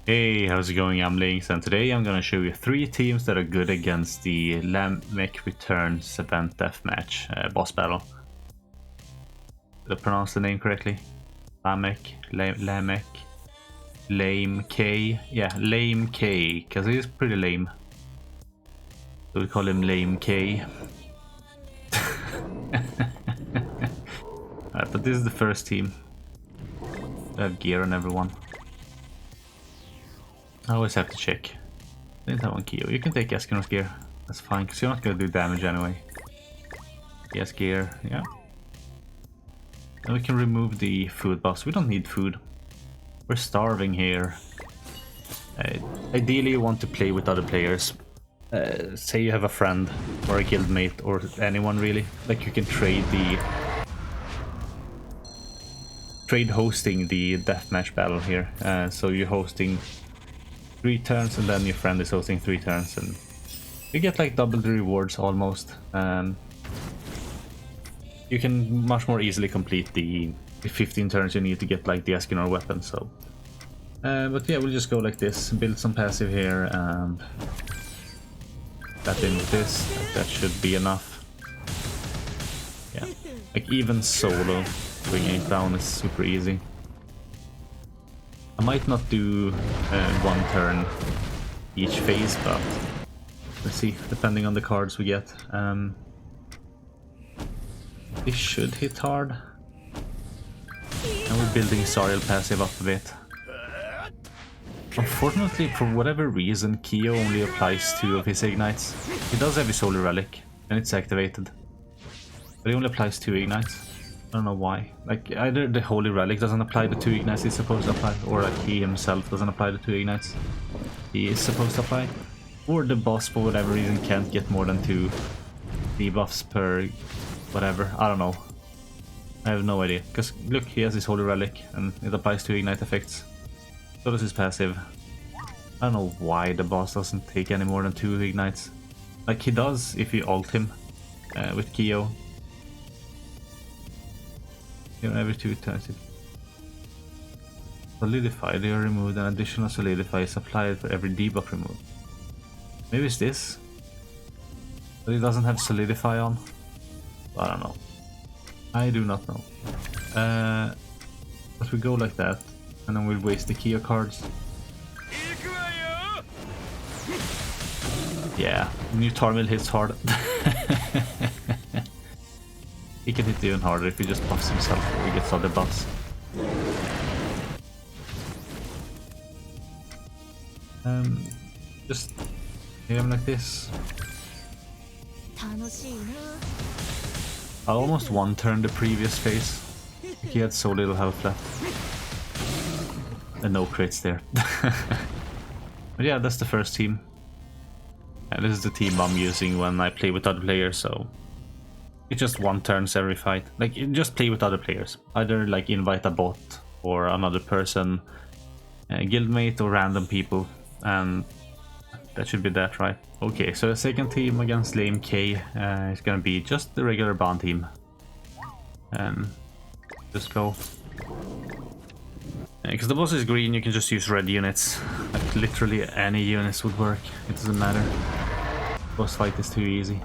Hey, how's it going? I'm Links, and today I'm gonna show you 3 teams that are good against the LAMEK Returns event deathmatch boss battle. Did I pronounce the name correctly? LAMEK, LAMEK, yeah, LAMEK, because he's pretty lame. So we call him LAMEK. But this is the first team. They have gear on everyone. I always have to check. Didn't have one Kyo. You can take Eskimo's gear. That's fine, because you're not going to do damage anyway. Yes, gear. Yeah. And we can remove the food buffs. We don't need food. We're starving here. Ideally, you want to play with other players. Say you have a friend or a guildmate or anyone really. Like you can trade hosting the deathmatch battle here. So you're hosting 3 turns and then your friend is hosting 3 turns and you get like double the rewards almost. You can much more easily complete the 15 turns you need to get like the Eskinor weapon. So but yeah, we'll just go like this, build some passive here and that in with this. That should be enough. Yeah, like even solo bringing it down is super easy. I might not do 1 turn each phase, but let's see, depending on the cards we get. This should hit hard. And we're building Sariel passive up a bit. Unfortunately, for whatever reason, Kyo only applies 2 of his ignites. He does have his Holy Relic, and it's activated. But he only applies 2 ignites. I don't know why. Like, either the Holy Relic doesn't apply the 2 ignites he's supposed to apply, or like he himself doesn't apply the 2 ignites he is supposed to apply. Or the boss, for whatever reason, can't get more than 2 debuffs per whatever. I don't know. I have no idea. Because look, he has his Holy Relic, and it applies 2 ignite effects. So does his passive. I don't know why the boss doesn't take any more than 2 ignites. Like he does if you ult him with Kyo. You know, every 2 turns it solidified, you are removed, an additional solidify is applied for every debuff removed. Maybe it's this, but it doesn't have solidify on. I don't know. I do not know. But we go like that, and then we'll waste the Kyo cards. Yeah, new Tarmil hits hard. He can hit even harder if he just buffs himself or he gets other buffs. Just hit him like this. I almost 1-turned the previous phase. He had so little health left. And no crits there. But yeah, that's the first team. And this is the team I'm using when I play with other players, so it just 1-turns every fight. Like, you just play with other players. Either like invite a bot or another person, guildmate or random people, and that should be that, right? Okay, so the second team against LAMEK is gonna be just the regular bond team. And just go. Because the boss is green, you can just use red units. Like literally any units would work. It doesn't matter. Boss fight is too easy.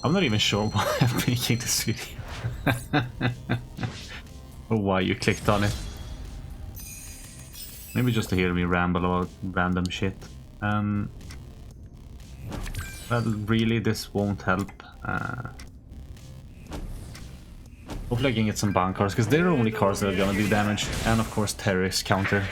I'm not even sure why I'm making this video. Or why you clicked on it. Maybe just to hear me ramble about random shit. But really this won't help. Hopefully I can get some ban cards, because they're the only cards that are gonna do damage. And of course terrorist counter.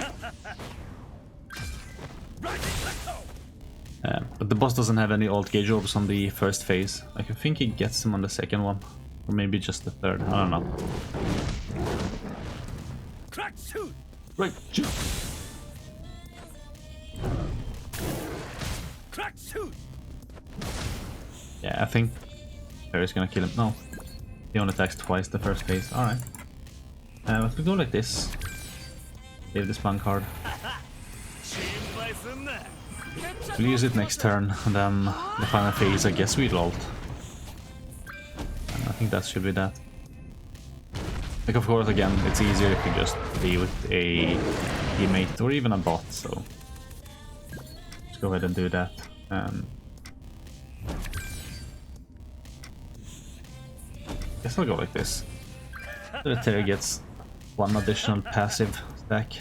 But the boss doesn't have any alt gauge orbs on the first phase. I think he gets them on the second one. Or maybe just the third, I don't know. Right, shoot! Yeah, I think Perry's gonna kill him. No, he only attacks twice the first phase. Alright. But we go like this. Save this ban card. We'll use it next turn, and then the final phase, I guess we'll ult. And I think that should be that. Like, of course, again, it's easier if you just play with a teammate or even a bot, so Let's go ahead and do that. Guess I'll go like this. The Terry gets one additional passive stack.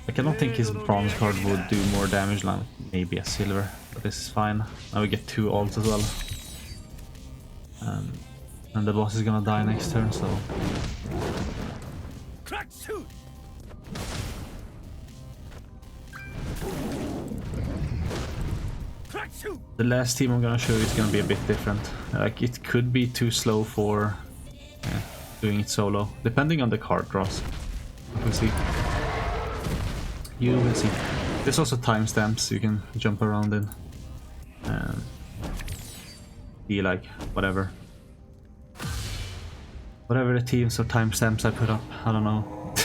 Like, I don't think his bronze card would do more damage than maybe a silver, but this is fine. Now we get 2 ults as well. And the boss is gonna die next turn, so... The last team I'm gonna show you is gonna be a bit different. Like, it could be too slow for doing it solo, depending on the card draws. We'll see. You will see. There's also timestamps you can jump around in. Be like whatever. Whatever the teams or timestamps I put up, I don't know.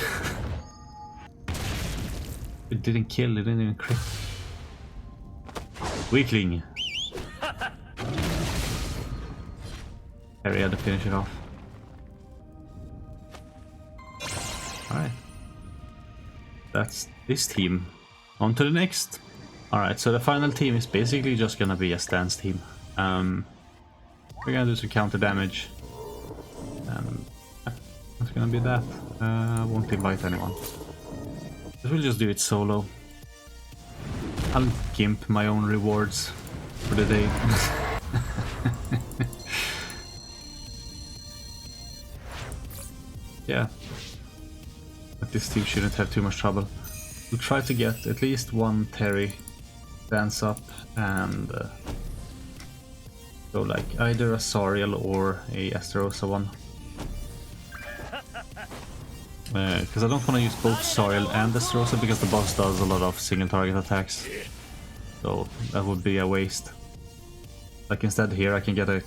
It didn't kill, it didn't even crit. Weakling. Harry had to finish it off. Alright. That's this team. On to the next. Alright, so the final team is basically just gonna be a stance team. We're gonna do some counter damage. That's gonna be that. I won't invite anyone. We'll just do it solo. I'll gimp my own rewards for the day. Yeah. But this team shouldn't have too much trouble. We'll try to get at least one Terry dance up and go like either a Sariel or a Esterosa one. Because I don't want to use both Sariel and Esterosa because the boss does a lot of single target attacks. So that would be a waste. Like instead here I can get a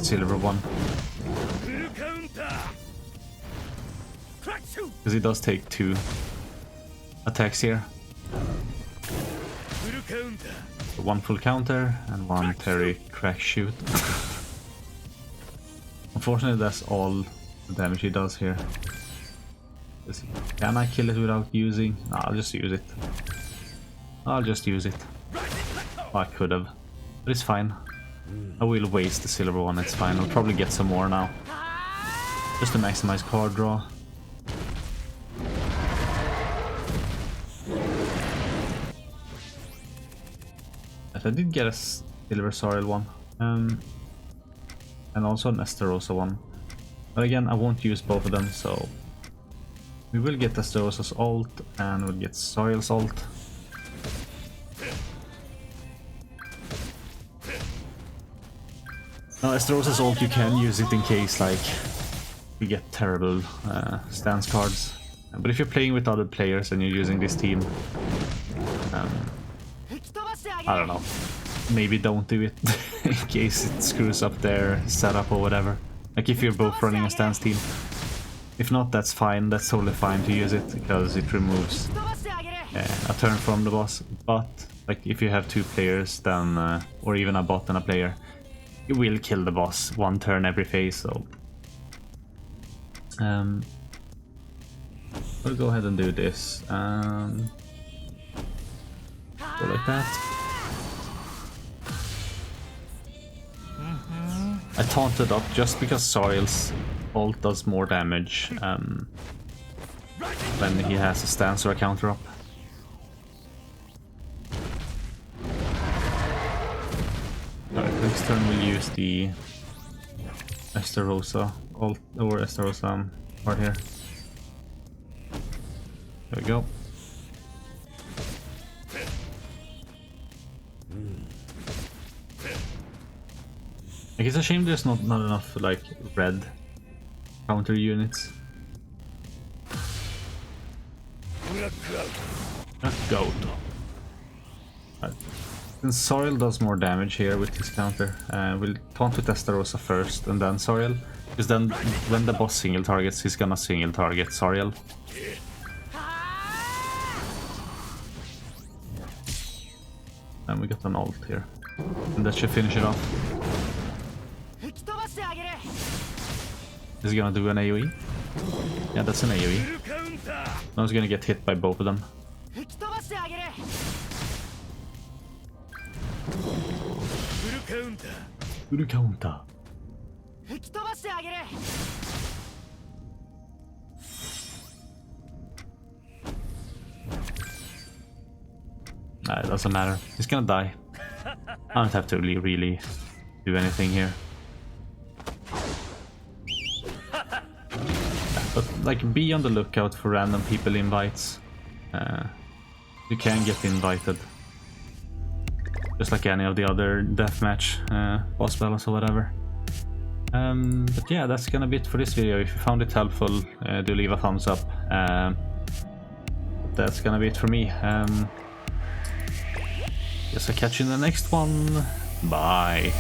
silver one. Because he does take 2 attacks here. So 1 full counter and 1 Terry crack shoot. Unfortunately that's all the damage he does here. Can I kill it without using? No, I'll just use it. I'll just use it. Oh, I could have. But it's fine. I will waste the silver one, it's fine. I'll probably get some more now. Just to maximize card draw. I did get a silver Sariel one. And also an Esterosa one. But again, I won't use both of them, so... We will get Esterosa's ult, and we'll get Sariel's ult. Now, Esterosa's ult, you can use it in case, like, you get terrible stance cards. But if you're playing with other players and you're using this team, I don't know, maybe don't do it in case it screws up their setup or whatever. Like if you're both running a stance team. If not, that's fine, that's totally fine to use it because it removes a turn from the boss. But like if you have 2 players, then or even a bot and a player, you will kill the boss 1 turn every phase. So we'll go ahead and do this. Go like that. I taunted up just because Sariel's ult does more damage when he has a stance or a counter up. Alright, next turn we'll use the Esterosa ult or Esterosa part here. There we go. Like, it's a shame there's not enough like red counter units. Goat. Right. Since Sariel does more damage here with his counter, we'll taunt with Esterosa first and then Sariel. Because then when the boss single targets, he's gonna single target Sariel. And we got an ult here. And that should finish it off. Is he gonna do an AoE? Yeah, that's an AoE. Now he's gonna get hit by both of them. フルカウンター。吹き飛ばしてあげる。It doesn't matter. He's gonna die. I don't have to really do anything here. But like, be on the lookout for random people invites. You can get invited, just like any of the other deathmatch boss battles or whatever. But yeah, that's gonna be it for this video. If you found it helpful, do leave a thumbs up. That's gonna be it for me. Guess I'll catch you in the next one. Bye.